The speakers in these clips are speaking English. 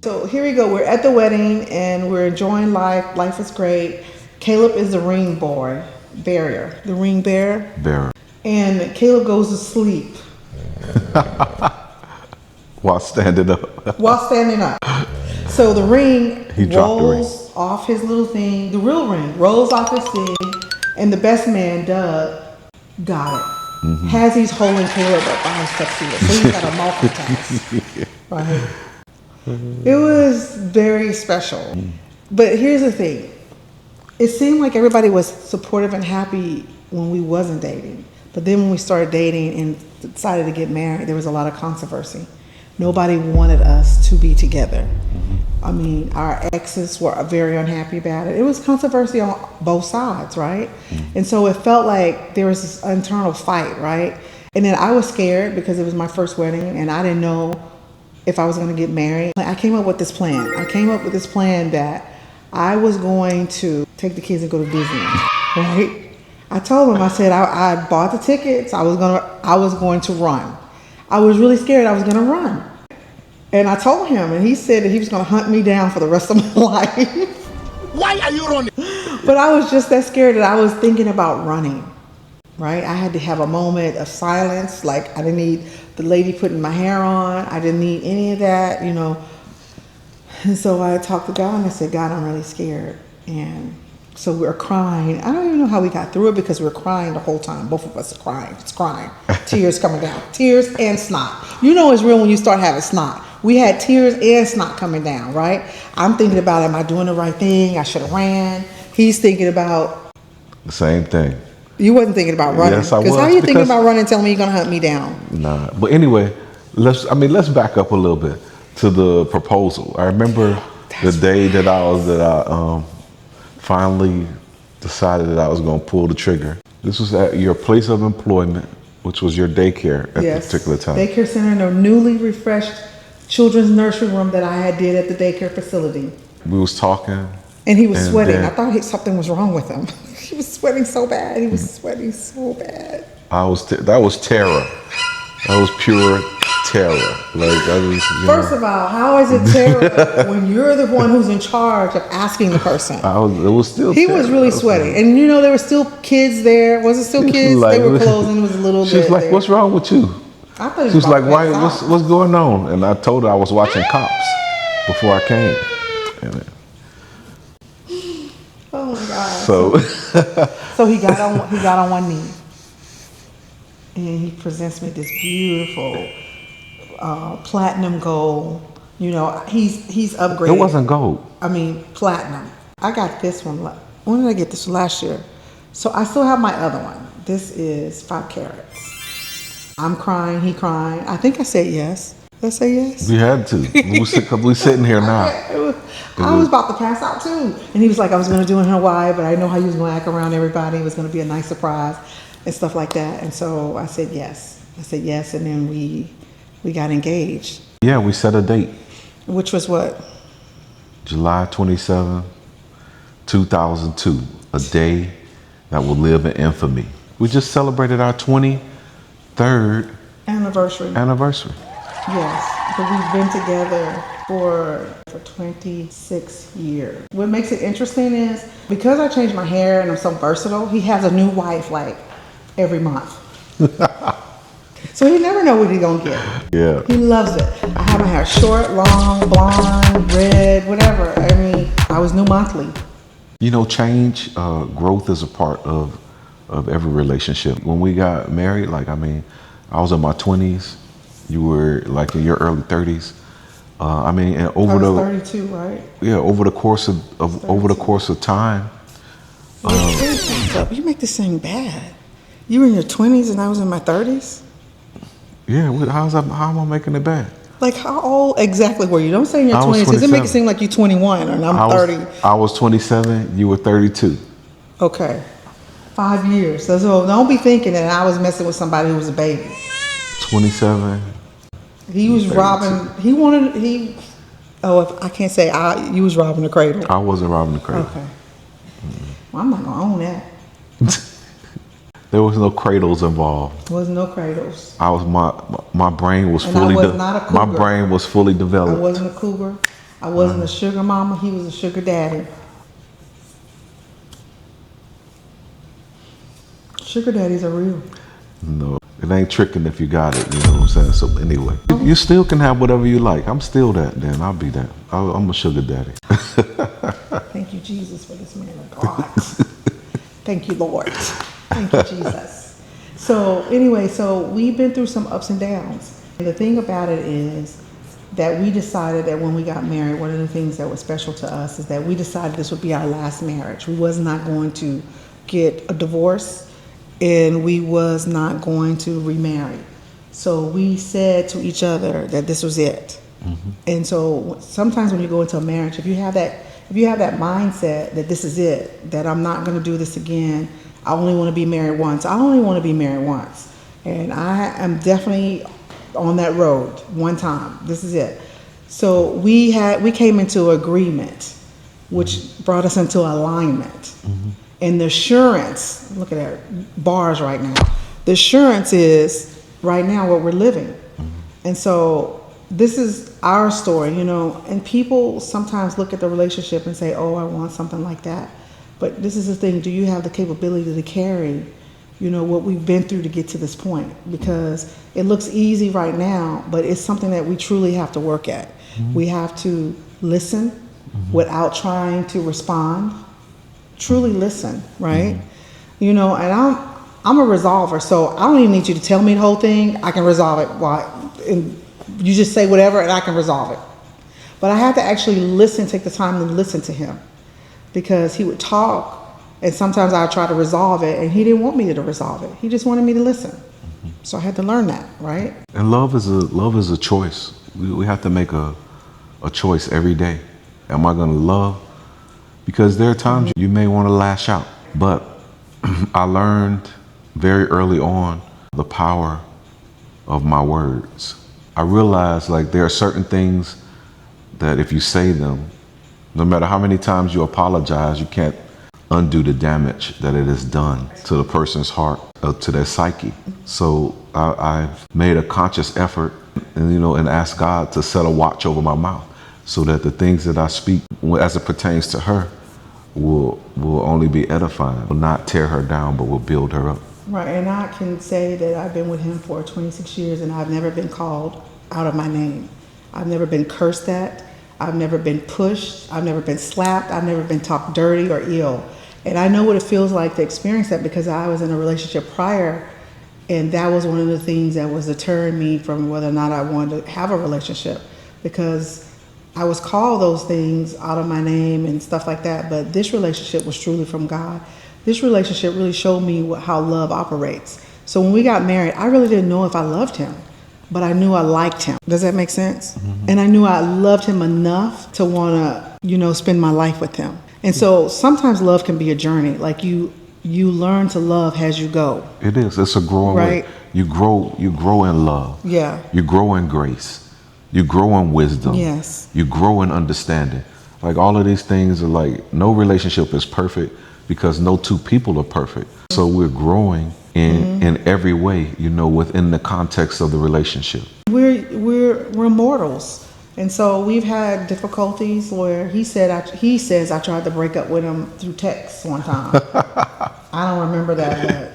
So here we go. We're at the wedding and we're enjoying life. Life is great. Caleb is the ring bearer, the ring bearer. And Caleb goes to sleep. While standing up. So the ring rolls ring. off his little thing. The real ring rolls off his thing. And the best man, Doug, got it. Mm-hmm. As he's holding Caleb up by his tuxedo. So he's got a multitask. Right? Mm-hmm. It was very special. Mm-hmm. But here's the thing. It seemed like everybody was supportive and happy when we wasn't dating. But then when we started dating and decided to get married, there was a lot of controversy. Nobody wanted us to be together. Mm-hmm. I mean, our exes were very unhappy about it. It was controversy on both sides, right? Mm-hmm. And so it felt like there was this internal fight, right? And then I was scared because it was my first wedding and I didn't know if I was going to get married. I came up with this plan. That I was going to take the kids and go to Disney, right? I told him, I said, I bought the tickets. I was going to run. I was really scared I was going to run. And I told him, and he said that he was going to hunt me down for the rest of my life. Why are you running? But I was just that scared that I was thinking about running, right? I had to have a moment of silence. Like I didn't need the lady putting my hair on. I didn't need any of that, you know. And so I talked to God and I said, God, I'm really scared. And so we were crying. I don't even know how we got through it because we were crying the whole time. Both of us are crying. It's crying. Tears coming down. Tears and snot. You know it's real when you start having snot. We had tears and snot coming down, right? I'm thinking about, am I doing the right thing? I should have ran. He's thinking about... the same thing. You wasn't thinking about running. Yes, I was. Because how are you thinking about running telling me you're going to hunt me down? Nah. But anyway, let's back up a little bit to the proposal. I remember the day that I finally decided that I was going to pull the trigger. This was at your place of employment, which was your daycare at the particular time. Daycare center in a newly refreshed children's nursery room that I had did at the daycare facility. We was talking. And he was sweating. I thought something was wrong with him. He was sweating so bad. That was terror. That was pure terror. First of all, how is it terror when you're the one who's in charge of asking the person? It was still He was really sweating. And you know, there were still kids there. Was it still kids? They were closing. It was a little bit. She was like, what's wrong with you? She was like, why? What's going on? And I told her I was watching Cops before I came. Oh my God. So he got on one knee. And he presents me this beautiful platinum gold. You know, he's upgraded. It wasn't gold. I mean, platinum. I got this one. When did I get this? Last year. So I still have my other one. This is 5 carats. I'm crying. He crying. I think I said yes. Did I say yes? We had to. We're sitting here now. I was about to pass out too. And he was like, I was going to do it in Hawaii, but I know how he was going to act around everybody. It was going to be a nice surprise and stuff like that. And so I said yes. And then we got engaged. Yeah, we set a date. Which was what? July 27, 2002. A day that will live in infamy. We just celebrated our 23rd anniversary. Yes, but we've been together for 26 years. What makes it interesting is because I changed my hair and I'm so versatile, he has a new wife like every month. So he never know what he's gonna get. Yeah. He loves it. I have my hair short, long, blonde, red, whatever. I mean, I was new monthly. You know, change, growth is a part of every relationship. When we got married, I was in my 20s. You were like in your early 30s. And I was 32, right? Yeah, over the course of time. You make this thing bad. You were in your 20s and I was in my 30s? Yeah, how am I making it bad? Like how old exactly were you? Don't say in your 20s because it makes it seem like you're 21 and I'm 30. I was 27, you were 32. Okay. 5 years. So don't be thinking that I was messing with somebody who was a baby. 27. He was 32. I can't say you was robbing the cradle. I wasn't robbing the cradle. Okay. Well, I'm not going to own that. There was no cradles involved. There was no cradles. My brain was fully developed. I wasn't a cougar. I wasn't a sugar mama. He was a sugar daddy. Sugar daddies are real. No, it ain't tricking if you got it. You know what I'm saying? So anyway, you still can have whatever you like. I'm still that. Then I'll be that. I'm a sugar daddy. Thank you, Jesus, for this man of God. Thank you, Lord. Thank you, Jesus. So anyway, so we've been through some ups and downs. And the thing about it is that we decided that when we got married, one of the things that was special to us is that we decided this would be our last marriage. We was not going to get a divorce, and we was not going to remarry. So we said to each other that this was it. Mm-hmm. And so sometimes when you go into a marriage, if you have that mindset that this is it, that I'm not going to do this again, I only want to be married once. I only want to be married once. And I am definitely on that road one time. This is it. So we came into agreement, which brought us into alignment. Mm-hmm. And the assurance, look at that, bars right now. The assurance is right now what we're living. Mm-hmm. And so this is our story, you know, and people sometimes look at the relationship and say, oh, I want something like that. But this is the thing, do you have the capability to carry, you know, what we've been through to get to this point? Because it looks easy right now, but it's something that we truly have to work at. Mm-hmm. We have to listen without trying to respond. Truly listen, right? You know, and I'm a resolver, so I don't even need you to tell me the whole thing. I can resolve it. And you just say whatever, and I can resolve it. But I had to actually listen, take the time to listen to him, because he would talk, and sometimes I would try to resolve it, and he didn't want me to resolve it. He just wanted me to listen. So I had to learn that, right? And love is a choice. We have to make a choice every day. Am I going to love? Because there are times you may want to lash out, but I learned very early on the power of my words. I realized like there are certain things that if you say them, no matter how many times you apologize, you can't undo the damage that it has done to the person's heart, to their psyche. So I've made a conscious effort and asked God to set a watch over my mouth, so that the things that I speak as it pertains to her will only be edifying, will not tear her down, but will build her up. Right, and I can say that I've been with him for 26 years and I've never been called out of my name. I've never been cursed at. I've never been pushed. I've never been slapped. I've never been talked dirty or ill. And I know what it feels like to experience that, because I was in a relationship prior, and that was one of the things that was deterring me from whether or not I wanted to have a relationship, because I was called those things out of my name and stuff like that. But this relationship was truly from God. This relationship really showed me how love operates. So when we got married, I really didn't know if I loved him, but I knew I liked him. Does that make sense? Mm-hmm. And I knew I loved him enough to want to, spend my life with him. And so sometimes love can be a journey. Like you learn to love as you go. It is. It's a growing way. You grow in love. Yeah. You grow in grace. You grow in wisdom. Yes. You grow in understanding. Like all of these things are like, no relationship is perfect because no two people are perfect. So we're growing in every way, within the context of the relationship. We're mortals. And so we've had difficulties where he says I tried to break up with him through text one time. I don't remember that, but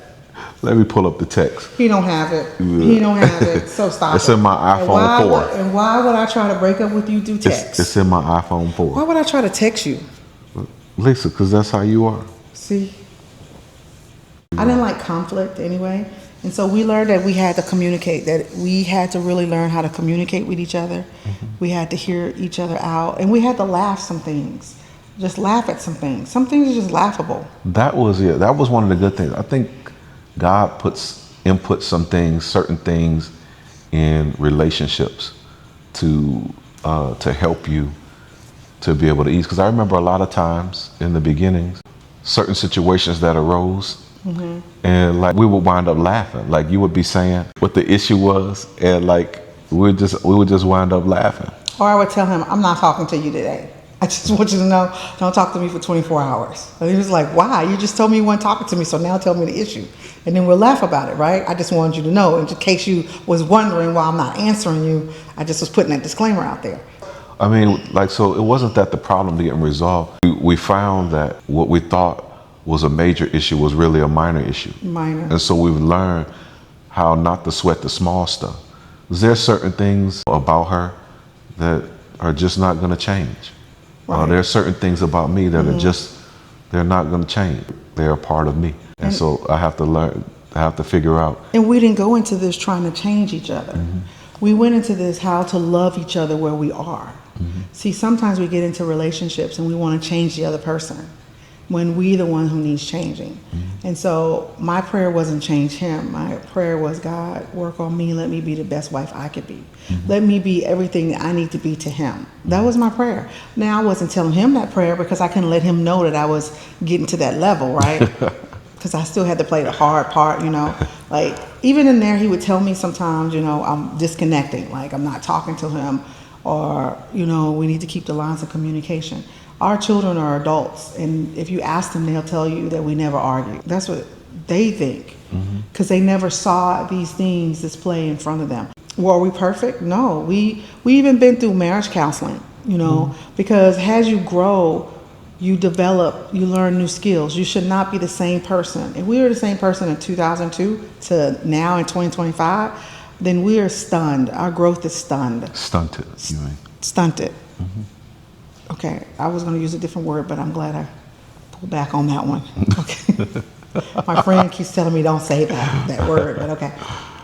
let me pull up the text. He don't have it. He don't have it. So stop It's in my iPhone 4. And why would I try to break up with you through text? It's in my iPhone 4. Why would I try to text you? Lisa, because that's how you are. See? I didn't like conflict anyway. And so we learned that we had to communicate, that we had to really learn how to communicate with each other. Mm-hmm. We had to hear each other out. And we had to laugh some things. Just laugh at some things. Some things are just laughable. That was one of the good things. I think God inputs certain things in relationships to help you to be able to ease. Because I remember a lot of times in the beginnings, certain situations that arose, and like we would wind up laughing. Like you would be saying what the issue was, and like we would just wind up laughing. Or I would tell him, I'm not talking to you today. I just want you to know, don't talk to me for 24 hours. And he was like, why? You just told me you weren't talking to me, so now tell me the issue. And then we'll laugh about it, right? I just wanted you to know, in case you was wondering why I'm not answering you, I just was putting that disclaimer out there. I mean, like, so it wasn't that the problem didn't resolve. We found that what we thought was a major issue was really a minor issue. Minor. And so we've learned how not to sweat the small stuff. There are certain things about her that are just not going to change. Right. There are certain things about me that are just, they're not going to change. They're a part of me. And so I have to learn, I have to figure out. And we didn't go into this trying to change each other. We went into this how to love each other where we are. See, sometimes we get into relationships and we want to change the other person when we're the one who needs changing. And so my prayer wasn't change him. My prayer was, God, work on me. Let me be the best wife I could be. Let me be everything I need to be to him. That was my prayer. Now, I wasn't telling him that prayer because I couldn't let him know that I was getting to that level, right? Because I still had to play the hard part, you know. Like, even in there, he would tell me sometimes, you know, I'm disconnecting. Like, I'm not talking to him, or, you know, we need to keep the lines of communication. Our children are adults, and if you ask them, they'll tell you that we never argue. That's what they think, because they never saw these things display in front of them. Were we perfect? No. We even been through marriage counseling, you know, because as you grow, you develop, you learn new skills. You should not be the same person. If we were the same person in 2002 to now in 2025, then we are stunned. Our growth is stunned. Stunted, you mean? Stunted. Okay, I was going to use a different word, but I'm glad I pulled back on that one. Okay. My friend keeps telling me don't say that word, but okay.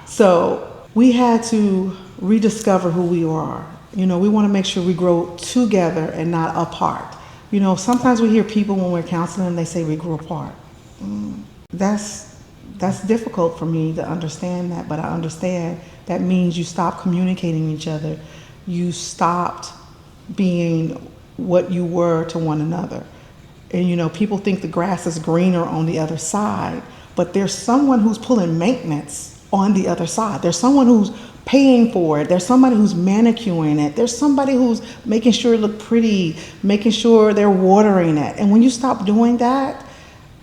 So we had to rediscover who we are. You know, we want to make sure we grow together and not apart. You know, sometimes we hear people when we're counseling them, they say we grew apart. That's difficult for me to understand that, but I understand that means you stop communicating with each other. You stopped being what you were to one another. And you know, people think the grass is greener on the other side, but there's someone who's pulling maintenance on the other side. There's someone who's paying for it. There's somebody who's manicuring it. There's somebody who's making sure it look pretty, making sure they're watering it. And when you stop doing that,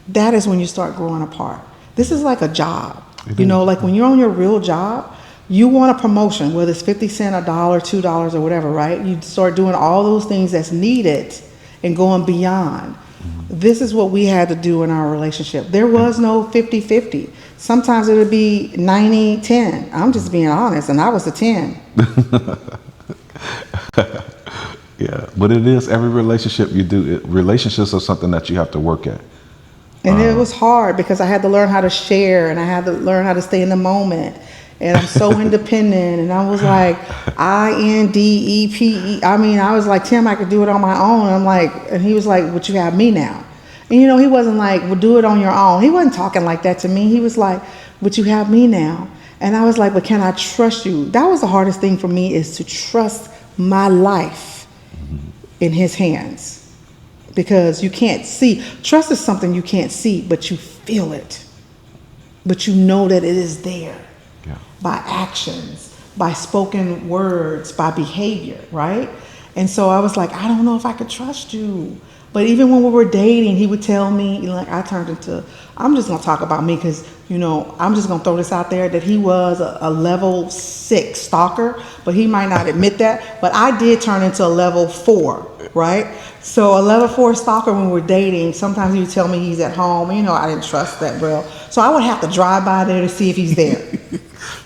that is when you start growing apart. This is like a job. You know, like when you're on your real job, you want a promotion, whether it's 50 cents, $1, $2, or whatever, right? You start doing all those things that's needed and going beyond. This is what we had to do in our relationship. There was no 50-50. Sometimes it would be 90-10. I'm just being honest, and I was the 10. Yeah, but it is every relationship you do. Relationships are something that you have to work at. And it was hard because I had to learn how to share, and I had to learn how to stay in the moment. And I'm so independent, and I was like, INDEPE. I mean, I was like, Tim, I could do it on my own. And I'm like, and he was like, but you have me now. And you know, he wasn't like, well, do it on your own. He wasn't talking like that to me. He was like, but you have me now. And I was like, but can I trust you? That was the hardest thing for me, is to trust my life in his hands. Because you can't see. Trust is something you can't see, but you feel it. But you know that it is there. Yeah. By actions, by spoken words, by behavior, right? And so I was like, I don't know if I could trust you. But even when we were dating, he would tell me, like, I turned into, I'm just going to talk about me because, you know, I'm just going to throw this out there, that he was a level 6 stalker, but he might not admit that. But I did turn into a level 4, right? So a level 4 stalker, when we were dating, sometimes he would tell me he's at home. And, you know, I didn't trust that, bro. So I would have to drive by there to see if he's there.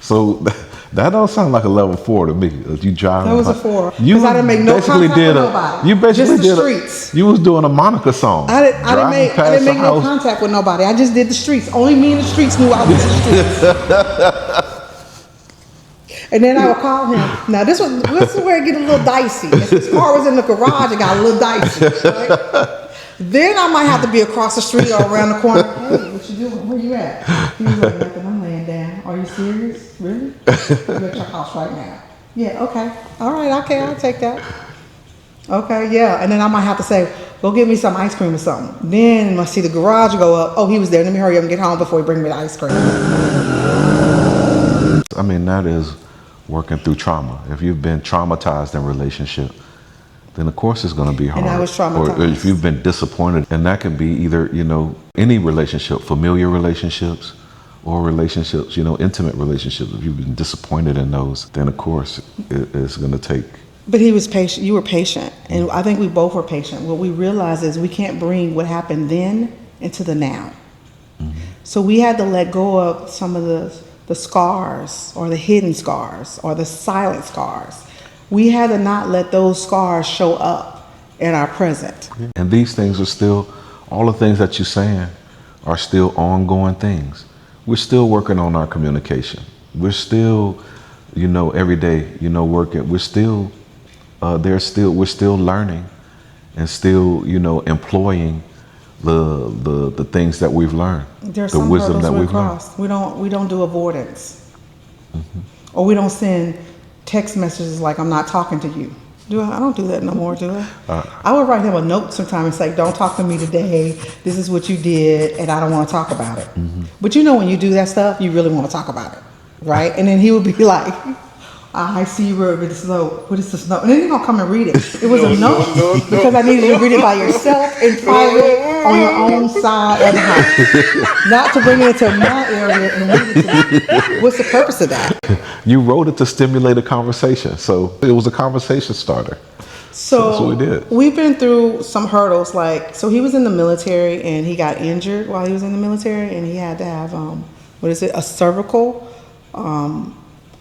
So that don't sound like a level 4 to me. You drive. That was a 4. You I didn't make no basically contact did with a. nobody. You basically just the did streets. You was doing a Monica song. I didn't make no contact with nobody. I just did the streets. Only me in the streets knew I was in the streets. And then I would call him. Now this is where it get a little dicey. If his car was in the garage, it got a little dicey. Right? Then I might have to be across the street or around the corner. Hey, what you doing? Where you at? He was like, nothing, I'm laying down. Are you serious? Really? I'm at your house right now. Yeah, okay. All right, okay, I'll take that. Okay, yeah. And then I might have to say, go get me some ice cream or something. Then I see the garage go up. Oh, he was there. Let me hurry up and get home before he bring me the ice cream. I mean, that is working through trauma. If you've been traumatized in a relationship, then of course it's going to be hard. And I was traumatized. Or if you've been disappointed, and that can be either, you know, any relationship, familiar relationships or relationships, you know, intimate relationships. If you've been disappointed in those, then of course it's going to take But he was patient. You were patient. And I think we both were patient. What we realized is we can't bring what happened then into the now. So we had to let go of some of the scars or the hidden scars or the silent scars. We had to not let those scars show up in our present. And these things are still, all the things that you're saying are still ongoing things. We're still working on our communication. We're still, every day, working. We're still, we're still learning and still, employing the things that we've learned. There's the some wisdom hurdles that we we've learned. cross. We don't do avoidance. Or we don't send text messages like, I'm not talking to you. I don't do that no more, do I? I would write him a note sometime and say, don't talk to me today. This is what you did, and I don't want to talk about it. But when you do that stuff, you really want to talk about it, right? And then he would be like, I see you wrote this note. What is this note? And then you're going to come and read it. It was a note because I needed you to read it by yourself in private on your own side of the house. Not to bring it into my area and read it to me. What's the purpose of that? You wrote it to stimulate a conversation. So it was a conversation starter. So that's what we did. We've been through some hurdles. So he was in the military and he got injured while he was in the military, and he had to have,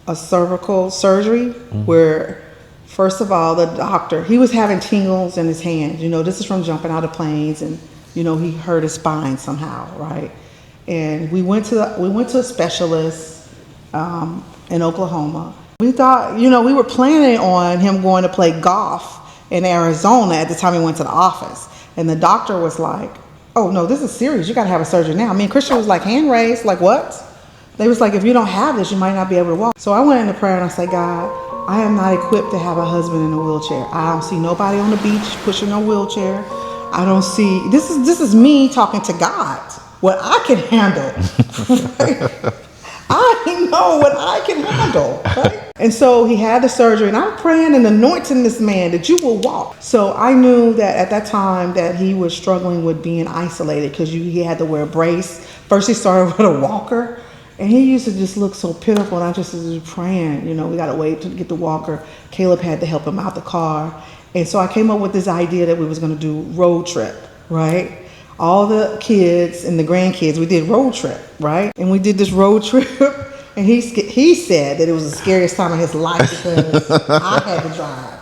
a cervical surgery where, first of all, the doctor, he was having tingles in his hands. This is from jumping out of planes, and he hurt his spine somehow, right? And we went to a specialist in Oklahoma. We thought, we were planning on him going to play golf in Arizona at the time he went to the office. And the doctor was like, oh no, this is serious. You got to have a surgery now. Christian was like, hand raised, like what? They was like, if you don't have this, you might not be able to walk. So I went into prayer and I said, God, I am not equipped to have a husband in a wheelchair. I don't see nobody on the beach pushing a wheelchair. I don't see, this is me talking to God, what I can handle. Right? I know what I can handle. Right? And so he had the surgery, and I'm praying and anointing this man that you will walk. So I knew that at that time that he was struggling with being isolated because he had to wear a brace. First he started with a walker. And he used to just look so pitiful, and I just was praying, we got to wait to get the walker. Caleb had to help him out the car. And so I came up with this idea that we was going to do road trip, right? All the kids and the grandkids, we did road trip, right? And we did this road trip, and he said that it was the scariest time of his life because I had to drive.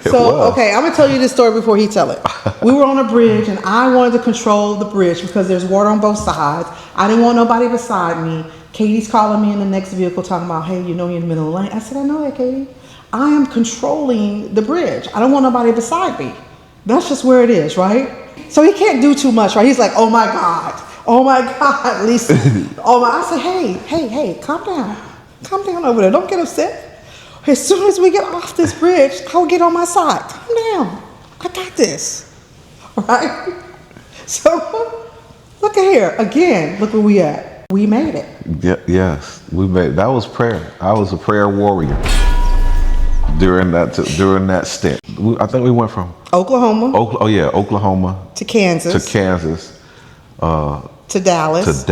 So, okay, I'm going to tell you this story before he tell it. We were on a bridge, and I wanted to control the bridge because there's water on both sides. I didn't want nobody beside me. Katie's calling me in the next vehicle talking about, hey, you're in the middle of the lane. I said, I know that, Katie. I am controlling the bridge. I don't want nobody beside me. That's just where it is, right? So he can't do too much, right? He's like, oh my God, Lisa. I said, hey, calm down over there. Don't get upset. As soon as we get off this bridge, I'll get on my side. Calm down. I got this, right? So look at here again. Look where we at. We made it. Yes, we made it. That was prayer. I was a prayer warrior during that stint. I think we went from Oklahoma. Oklahoma to Kansas. To Dallas.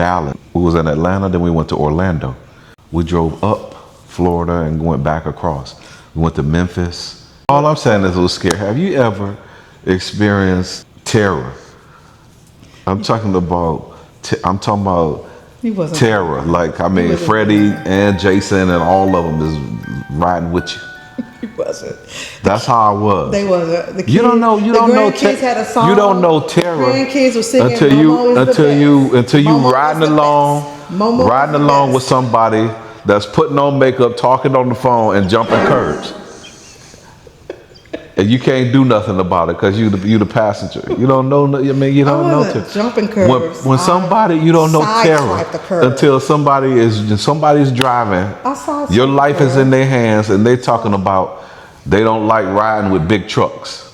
We was in Atlanta, then we went to Orlando. We drove up Florida and went back across. We went to Memphis. All I'm saying is it was scary. Have you ever experienced terror? I'm talking about terror. Like, Freddie and Jason and all of them is riding with you. He wasn't. That's how I was. They wasn't. The kids, you don't know had a song. You don't know terror grandkids were singing until you riding along with somebody that's putting on makeup, talking on the phone, and jumping curbs. And you can't do nothing about it because you the passenger. You don't know. You don't know terror. Jumping curves. When somebody, you don't know terror until somebody's driving. Your life is in their hands, and they're talking about they don't like riding with big trucks.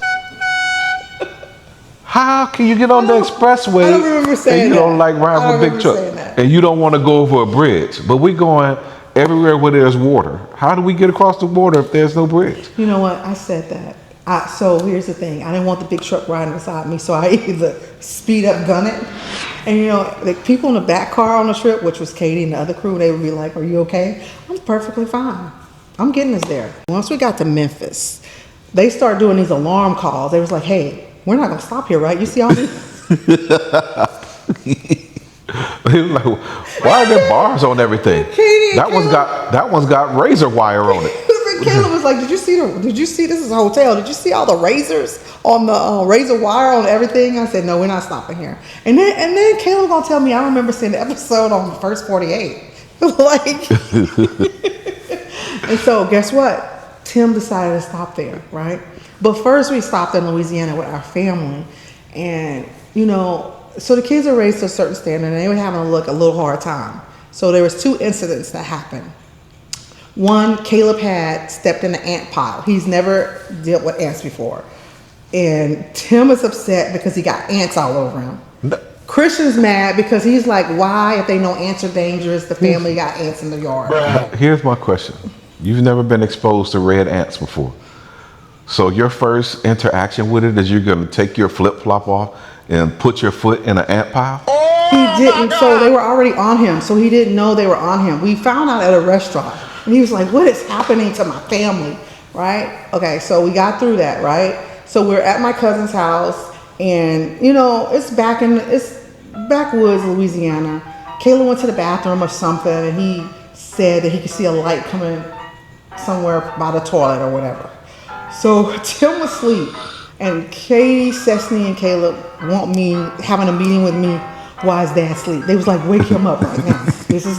How can you get on the expressway and you don't like riding with big trucks, and you don't want to go over a bridge? But we going everywhere where there's water. How do we get across the water if there's no bridge? You know what? I said that. So here's the thing. I didn't want the big truck riding beside me, so I either speed up, gun it. And the people in the back car on the trip, which was Katie and the other crew, they would be like, are you okay? I'm perfectly fine. I'm getting us there. Once we got to Memphis, they start doing these alarm calls. They was like, hey, we're not going to stop here, right? You see all these? He was like, why are there bars on everything? That one's got razor wire on it. Caleb was like, did you see, this is a hotel. Did you see all the razors on the razor wire on everything? I said, no, we're not stopping here. And then Caleb gonna tell me, I remember seeing the episode on the first 48. Like, and so guess what? Tim decided to stop there, right? But first we stopped in Louisiana with our family. And, so the kids are raised to a certain standard and they were having a little hard time. So there was 2 incidents that happened. One, Caleb had stepped in the ant pile. He's never dealt with ants before. And Tim is upset because he got ants all over him. No. Christian's mad because he's like, why, if they know ants are dangerous, the family got ants in the yard. Here's my question. You've never been exposed to red ants before. So your first interaction with it is you're going to take your flip-flop off and put your foot in an ant pile? He didn't. So they were already on him. So he didn't know they were on him. We found out at a restaurant. And he was like, what is happening to my family? Right? Okay, so we got through that, right? So we're at my cousin's house, and it's backwoods, Louisiana. Kayla went to the bathroom or something, and he said that he could see a light coming somewhere by the toilet or whatever. So Tim was asleep, and Katie, Cessny, and Caleb want me having a meeting with me while his dad asleep. They was like, wake him up right now. This is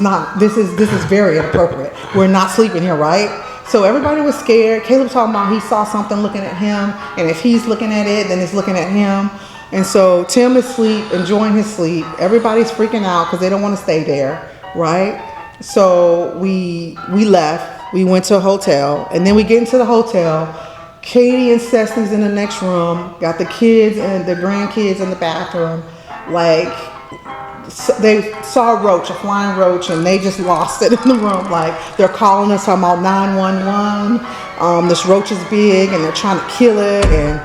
very inappropriate. We're not sleeping here, right? So everybody was scared. Caleb talking about he saw something looking at him, and if he's looking at it, then it's looking at him. And so Tim is asleep, enjoying his sleep. Everybody's freaking out because they don't want to stay there, right? So we left. We went to a hotel, and then we get into the hotel. Katie and Cessny's in the next room. Got the kids and the grandkids in the bathroom. Like, they saw a roach, a flying roach, and they just lost it in the room. Like, they're calling us, talking about 911. This roach is big, and they're trying to kill it, and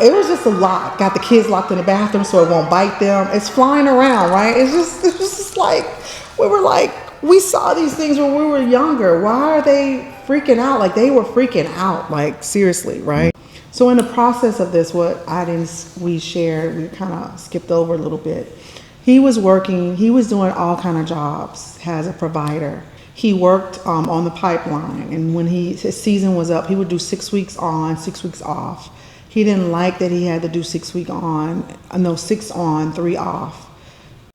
it was just a lot. Got the kids locked in the bathroom so it won't bite them. It's flying around, right? It was just like, we saw these things when we were younger. Why are they freaking out? Like, they were freaking out, like, seriously, right? So in the process of this, we shared, we kind of skipped over a little bit. He was working, he was doing all kind of jobs as a provider. He worked on the pipeline, and when his season was up, he would do 6 weeks on, 6 weeks off. He didn't like that he had to do 6 on, 3 off.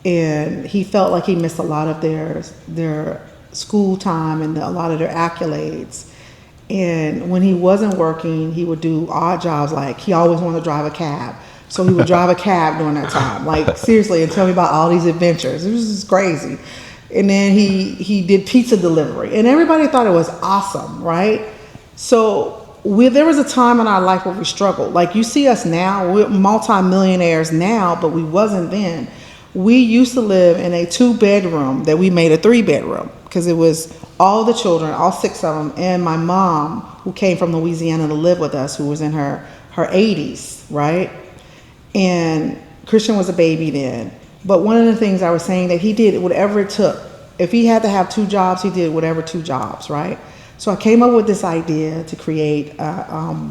And he felt like he missed a lot of their school time and a lot of their accolades. And when he wasn't working, he would do odd jobs. Like, he always wanted to drive a cab. So he would drive a cab during that time, like, seriously, and tell me about all these adventures. It was just crazy. And then he did pizza delivery, and everybody thought it was awesome, right? So there was a time in our life where we struggled. Like, you see us now, we're multi-millionaires now, but we wasn't then. We used to live in a 2-bedroom that we made a 3-bedroom because it was all the children, all 6 of them, and my mom, who came from Louisiana to live with us, who was in her 80s, right? And Christian was a baby then. But one of the things I was saying, that he did whatever it took. If he had to have 2 jobs, he did whatever 2 jobs, right? So I came up with this idea to create a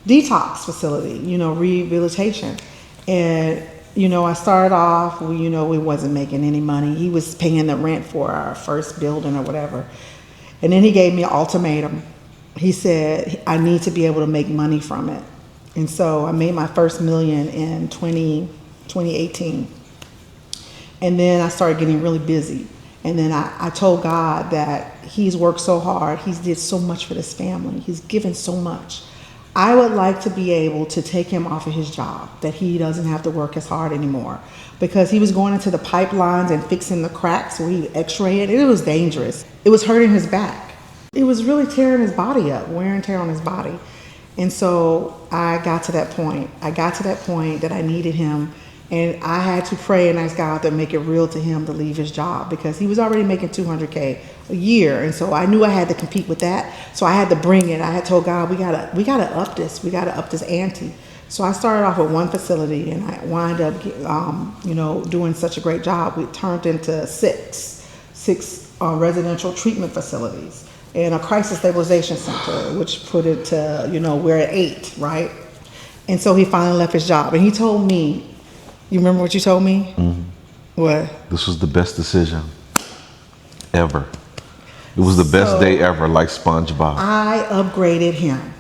detox facility, rehabilitation. And, I started off, we wasn't making any money. He was paying the rent for our first building or whatever. And then he gave me an ultimatum. He said, I need to be able to make money from it. And so I made my first $1 million in 2018. And then I started getting really busy. And then I told God that he's worked so hard. He's did so much for this family. He's given so much. I would like to be able to take him off of his job, that he doesn't have to work as hard anymore. Because he was going into the pipelines and fixing the cracks where he x-rayed it. It was dangerous. It was hurting his back. It was really tearing his body up, wear and tear on his body. And so I got to that point. That I needed him, and I had to pray and ask God to make it real to him to leave his job, because he was already making $200K a year. And so I knew I had to compete with that. So I had to bring it. I had told God, we gotta up this. We gotta up this ante. So I started off with 1 facility, and I wound up, doing such a great job. We turned into six residential treatment facilities. and a crisis stabilization center, which put it to, we're at 8, right? And so he finally left his job, and he told me, you remember what you told me? Mm-hmm. What? This was the best decision ever. It was the best day ever, like SpongeBob. I upgraded him.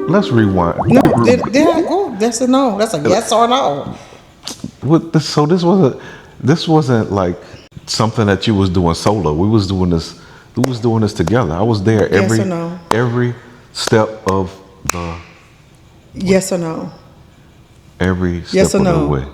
Let's rewind. No, did I go? That's a no. That's a yes or no. So this wasn't like something that you was doing solo. We was doing this together. I was there Yes or no? every step of the Yes or no? every step Yes or of no? the way.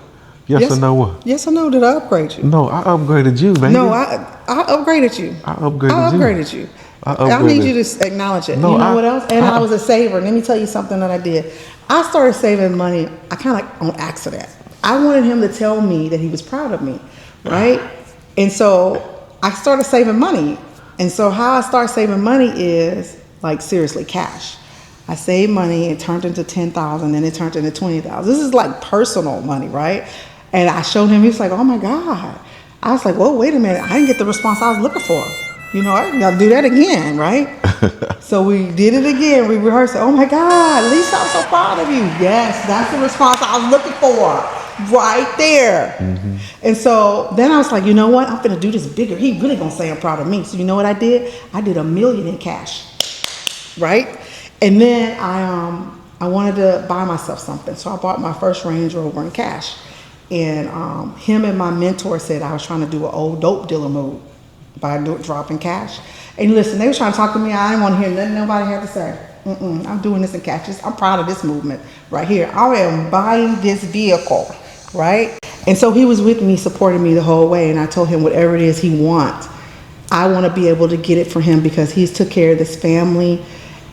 Yes or no what? Yes or no? Did I upgrade you? No, I upgraded you, man. No, I upgraded you. I upgraded you. I need you to acknowledge it. No, you know what else? And I was a saver. Let me tell you something that I did. I started saving money, I kind of like on accident. I wanted him to tell me that he was proud of me, right? And so I started saving money. And so how I started saving money is like seriously cash. I saved money, it turned into 10,000, then it turned into 20,000. This is like personal money, right? And I showed him, he was like, oh my God. I was like, whoa, wait a minute. I didn't get the response I was looking for. I gotta do that again, right? So we did it again. We rehearsed it. Oh my God, Lisa, I'm so proud of you. Yes, that's the response I was looking for. Right there. Mm-hmm. And so then I was like, you know what? I'm gonna do this bigger. He really gonna say I'm proud of me. So you know what I did? I did $1 million in cash. Right? And then I wanted to buy myself something. So I bought my first Range Rover in cash. And him and my mentor said I was trying to do an old dope dealer move by dropping cash. And listen, they were trying to talk to me. I didn't want to hear nothing nobody had to say. I'm doing this in cash. I'm proud of this movement right here. I am buying this vehicle, right? And so he was with me, supporting me the whole way. And I told him whatever it is he wants, I want to be able to get it for him because he's took care of this family.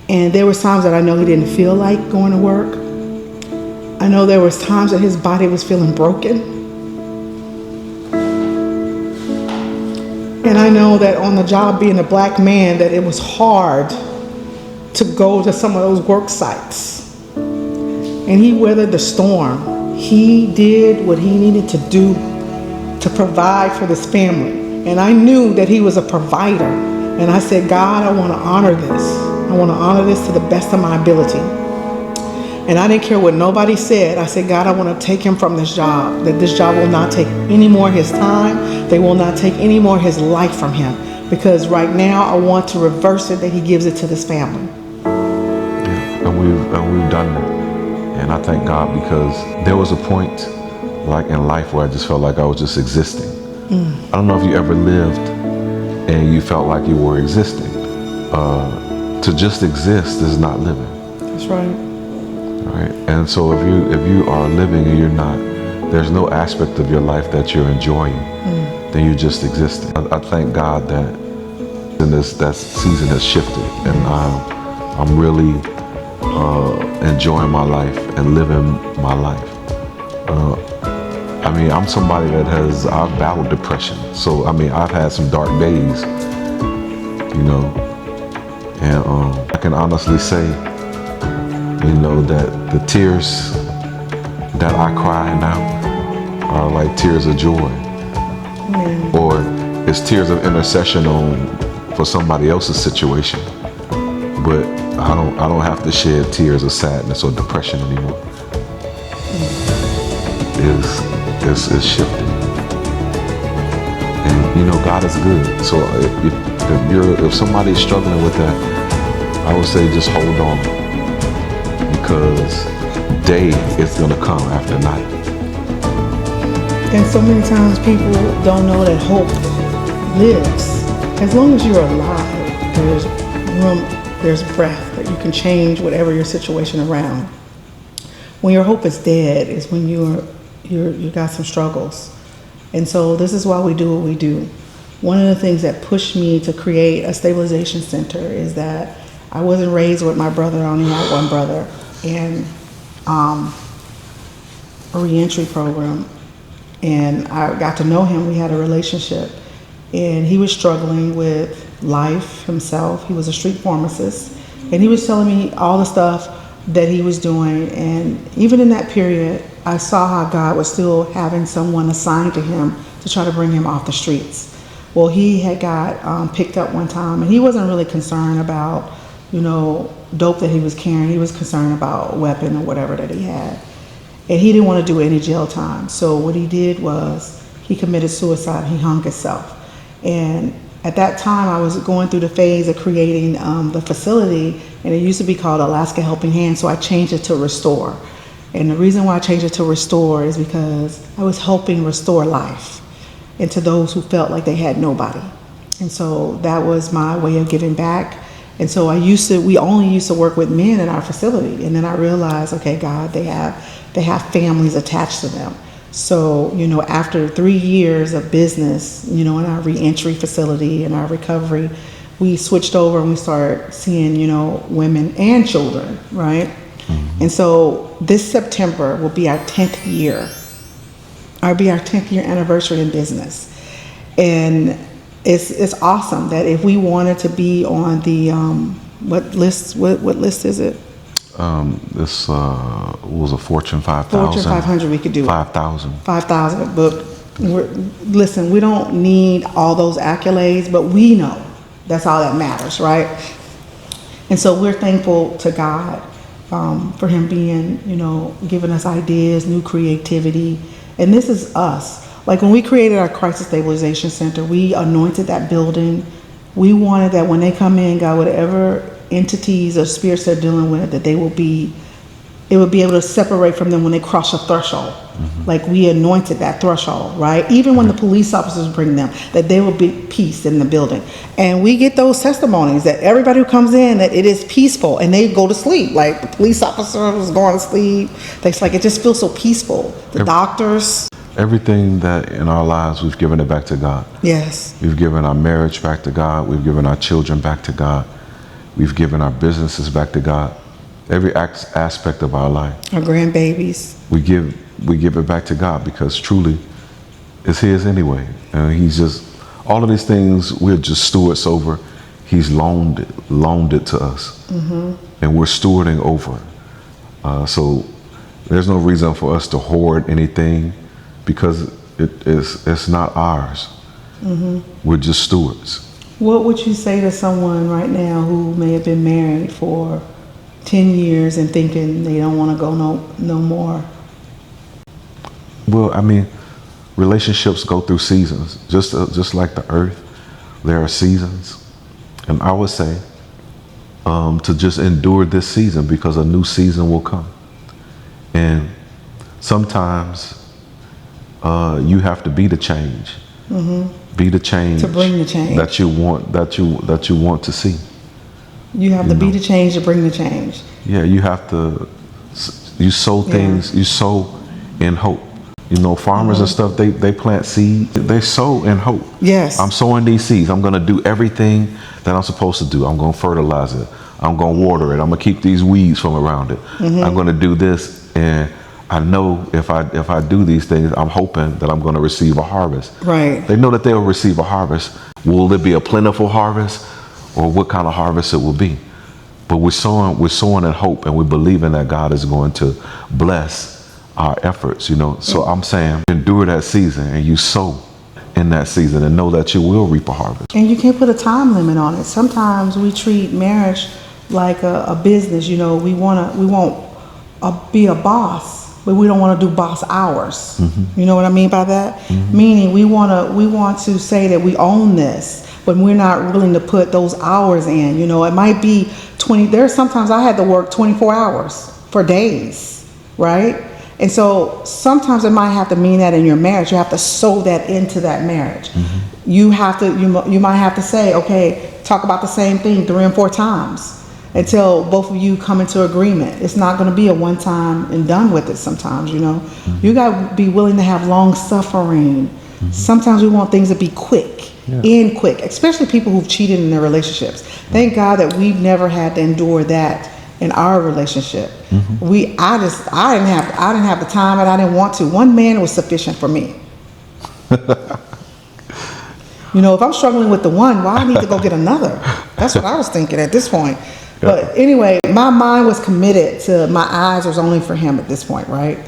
And there was times that I know he didn't feel like going to work. I know there was times that his body was feeling broken. And I know that on the job, being a black man, that it was hard to go to some of those work sites. And he weathered the storm. He did what he needed to do to provide for this family. And I knew that he was a provider. And I said, God, I want to honor this. I want to honor this to the best of my ability. And I didn't care what nobody said. I said, God, I want to take him from this job, that this job will not take any more of his time. They will not take any more of his life from him. Because right now, I want to reverse it, that he gives it to this family. Yeah, and we've done that. And I thank God because there was a point like in life where I just felt like I was just existing. I don't know if you ever lived and you felt like you were existing. To just exist is not living. That's right. Right. And so if you are living and you're not, there's no aspect of your life that you're enjoying, then you're just existing. I thank God that that season has shifted, and I'm really enjoying my life and living my life. I'm somebody that I've battled depression, so I've had some dark days, and I can honestly say, that the tears that I cry now are like tears of joy. Or it's tears of intercession for somebody else's situation. But I don't have to shed tears of sadness or depression anymore. It's shifting. And God is good. So if somebody's struggling with that, I would say just hold on. Because day is going to come after night. And so many times people don't know that hope lives. As long as you're alive, there's room, there's breath, that you can change whatever your situation around. When your hope is dead is when you got some struggles. And so this is why we do what we do. One of the things that pushed me to create a stabilization center is that I wasn't raised with my brother. I only had one brother. And a reentry program, and I got to know him. We had a relationship, and he was struggling with life himself. He was a street pharmacist, and he was telling me all the stuff that he was doing. And even in that period, I saw how God was still having someone assigned to him to try to bring him off the streets. Well, he had got picked up one time, and he wasn't really concerned about, dope that he was carrying. He was concerned about weapon or whatever that he had. And he didn't want to do any jail time. So what he did was he committed suicide. He hung himself. And at that time, I was going through the phase of creating the facility, and it used to be called Alaska Helping Hand, so I changed it to Restore. And the reason why I changed it to Restore is because I was helping restore life into those who felt like they had nobody. And so that was my way of giving back. And so we only used to work with men in our facility. And then I realized, okay, God, they have families attached to them. So, after 3 years of business, in our reentry facility and our recovery, we switched over and we started seeing, women and children, right? Mm-hmm. And so this September will be our 10th year. It'll be our 10th year anniversary in business. And it's awesome that if we wanted to be on the, what list is it? This was a Fortune 5,000. Fortune 500, we could do 5,000. 5,000. But listen, we don't need all those accolades, but we know that's all that matters, right? And so we're thankful to God for Him being, giving us ideas, new creativity. And this is us. Like when we created our Crisis Stabilization Center, we anointed that building. We wanted that when they come in, God, whatever entities or spirits they're dealing with, that it would be able to separate from them when they cross a threshold. Mm-hmm. Like we anointed that threshold, right? Even when the police officers bring them, that there will be peace in the building. And we get those testimonies that everybody who comes in, that it is peaceful, and they go to sleep. Like the police officer was going to sleep. It's like, it just feels so peaceful. The doctors. Everything that in our lives, we've given it back to God. Yes. We've given our marriage back to God. We've given our children back to God. We've given our businesses back to God. Every aspect of our life. Our grandbabies. We give it back to God because truly it's His anyway. And He's just, all of these things we're just stewards over. He's loaned it to us. Mm-hmm. And we're stewarding over it. So there's no reason for us to hoard anything because it's not ours. Mm-hmm. We're just stewards. What would you say to someone right now who may have been married for 10 years and thinking they don't want to go no more? Well, I mean, relationships go through seasons. Just like the earth, there are seasons. And I would say to just endure this season because a new season will come. And sometimes you have to be the change. Mm-hmm. Be the change to bring the change that you want to see. You have to be the change to bring the change. Yeah, you have to. You sow things. You sow in hope. Farmers and stuff. They plant seeds. They sow in hope. Yes. I'm sowing these seeds. I'm going to do everything that I'm supposed to do. I'm going to fertilize it. I'm going to water it. I'm going to keep these weeds from around it. Mm-hmm. I'm going to do this, and I know if I do these things, I'm hoping that I'm going to receive a harvest. Right. They know that they'll receive a harvest. Will it be a plentiful harvest, or what kind of harvest it will be? But we're sowing in hope, and we're believing that God is going to bless our efforts. So I'm saying, endure that season, and you sow in that season, and know that you will reap a harvest. And you can't put a time limit on it. Sometimes we treat marriage like a business. We won't be a boss. But we don't want to do boss hours. Mm-hmm. You know what I mean by that? Mm-hmm. Meaning we want to say that we own this, but we're not willing to put those hours in. It might be 20. There's sometimes I had to work 24 hours for days, right? And so sometimes it might have to mean that in your marriage, you have to sow that into that marriage. Mm-hmm. You might have to say, okay, talk about the same thing 3 and 4 times. Until both of you come into agreement. It's not going to be a one time and done with it sometimes, Mm-hmm. You got to be willing to have long suffering. Mm-hmm. Sometimes we want things to be quick, end quick, especially people who've cheated in their relationships. Mm-hmm. Thank God that we've never had to endure that in our relationship. Mm-hmm. I didn't have the time and I didn't want to. One man was sufficient for me. If I'm struggling with the one, why I need to go get another? That's what I was thinking at this point. But anyway, my mind was committed to, my eyes was only for him at this point, right?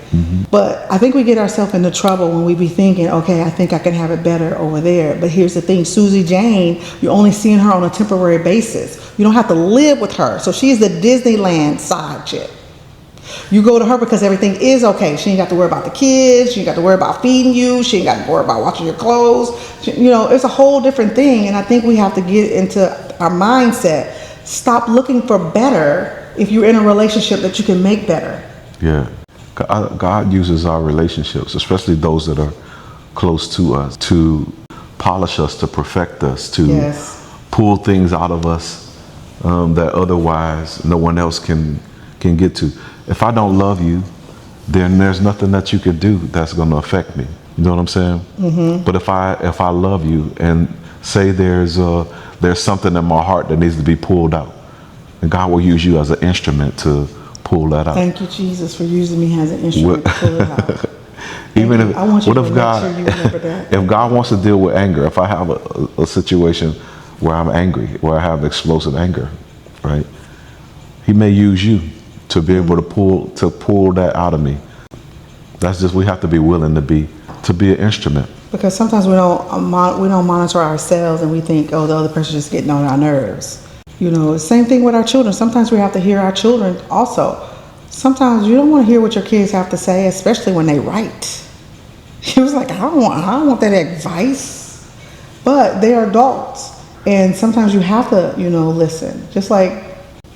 But I think we get ourselves into trouble when we be thinking, okay, I think I can have it better over there. But here's the thing, Susie Jane, you're only seeing her on a temporary basis. You don't have to live with her. So she's the Disneyland side chick. You go to her because everything is okay. She ain't got to worry about the kids. She ain't got to worry about feeding you. She ain't got to worry about washing your clothes. It's a whole different thing. And I think we have to get into our mindset. Stop looking for better if you're in a relationship that you can make better. Yeah. God uses our relationships, especially those that are close to us, to polish us, to perfect us, to pull things out of us that otherwise no one else can get to. If I don't love you, then there's nothing that you could do that's going to affect me. You know what I'm saying? But if I love you and say there's something in my heart that needs to be pulled out, and God will use you as an instrument to pull that out. Thank you, Jesus, for using me as an instrument to pull it out. Even if, I want you what to if make sure you remember that. if God wants to deal with anger, if I have a situation where I'm angry, where I have explosive anger, right? He may use you to be able to pull that out of me. That's just, we have to be willing to be an instrument. Because sometimes we don't monitor ourselves and we think, oh, the other person's just getting on our nerves. Same thing with our children. Sometimes we have to hear our children also. Sometimes you don't want to hear what your kids have to say, especially when they write. He was like, I don't want that advice. But they're adults. And sometimes you have to, listen. Just like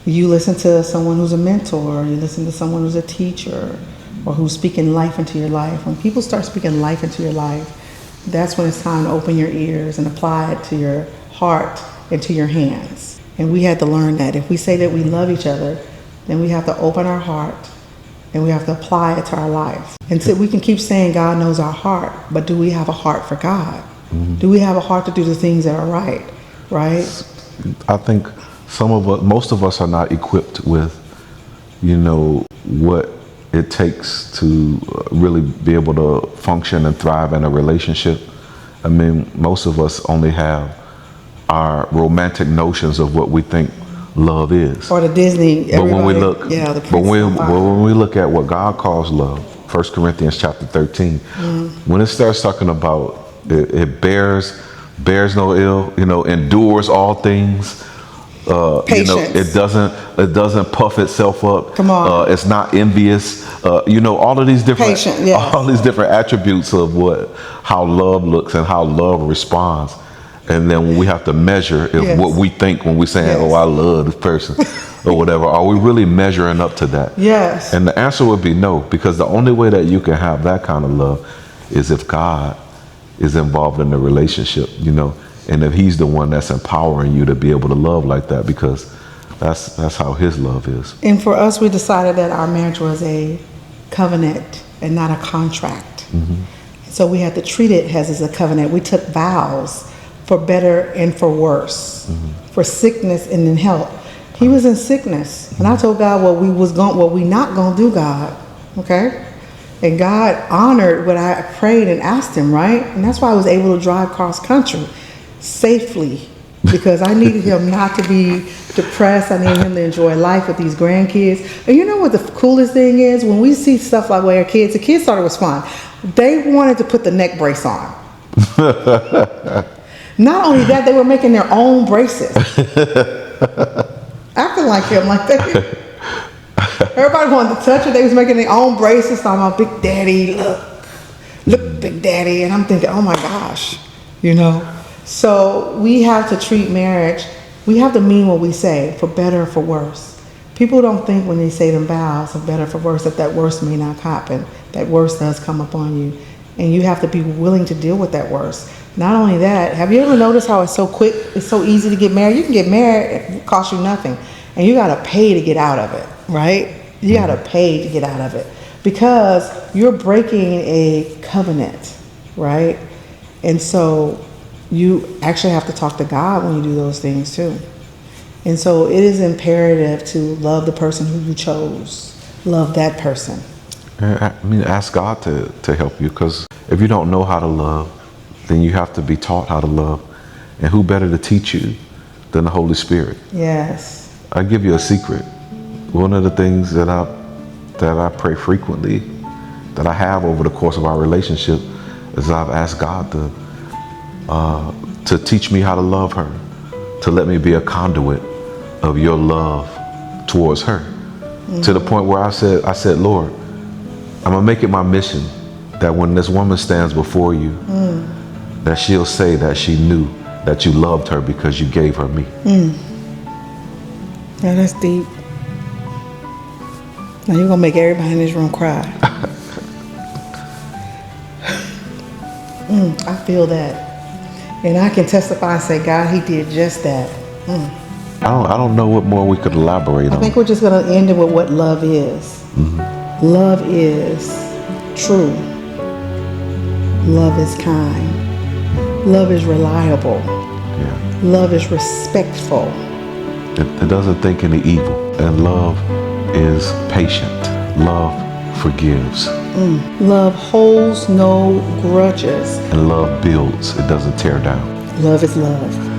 you listen to someone who's a mentor, or you listen to someone who's a teacher, or who's speaking life into your life. When people start speaking life into your life, that's when it's time to open your ears and apply it to your heart and to your hands. And we had to learn that. If we say that we love each other, then we have to open our heart and we have to apply it to our life. And so we can keep saying God knows our heart, but do we have a heart for God? Do we have a heart to do the things that are right? I think most of us are not equipped with, what it takes to really be able to function and thrive in a relationship. I mean, most of us only have our romantic notions of what we think love is, or the Disney. But when we look at what God calls love, 1 Corinthians chapter 13, when it starts talking about it bears no ill, endures all things. It doesn't puff itself up. Come on. It's not envious. All of these different all these different attributes of how love looks and how love responds. And then when we have to measure what we think when we're saying, oh, I love this person or whatever, are we really measuring up to that? Yes. And the answer would be no, because the only way that you can have that kind of love is if God is involved in the relationship, and if he's the one that's empowering you to be able to love like that, because that's how his love is. And for us, we decided that our marriage was a covenant and not a contract. So we had to treat it as a covenant. We took vows for better and for worse, for sickness and in health. He was in sickness, and I told God what we not gonna do, God, okay? And God honored what I prayed and asked him, right? And that's why I was able to drive cross country safely, because I needed him not to be depressed. I needed him to enjoy life with these grandkids. And you know what the coolest thing is? When we see stuff like where the kids thought it was fun. They wanted to put the neck brace on. Not only that, they were making their own braces. Acting like him, like that. Everybody wanted to touch it. They was making their own braces. Talking about Big Daddy, look, Big Daddy. And I'm thinking, oh my gosh, So we have to treat marriage, we have to mean what we say, for better or for worse. People don't think when they say them vows of better for worse that worse may not happen. That worse does come upon you. And you have to be willing to deal with that worse. Not only that, have you ever noticed how it's so quick, it's so easy to get married? You can get married, it costs you nothing. And you got to pay to get out of it, right? You got to pay to get out of it. Because you're breaking a covenant, right? And so you actually have to talk to God when you do those things too. And so it is imperative to love the person who you chose. Love that person. I mean, ask God to help you, because if you don't know how to love, then you have to be taught how to love. And who better to teach you than the Holy Spirit? Yes. I give you a secret. One of the things that I pray frequently, that I have over the course of our relationship, is I've asked God to teach me how to love her, to let me be a conduit of your love towards her. To the point where I said, Lord, I'm gonna make it my mission that when this woman stands before you, that she'll say that she knew that you loved her because you gave her me. Yeah, that's deep. Now you're gonna make everybody in this room cry. I feel that. And I can testify and say, God, he did just that. I don't know what more we could elaborate on. I think we're just gonna end it with what love is. Love is true. Love is kind. Love is reliable. Yeah. Love is respectful. It doesn't think any evil. And love is patient. Love forgives. Love holds no grudges. And love builds. It doesn't tear down. Love is love.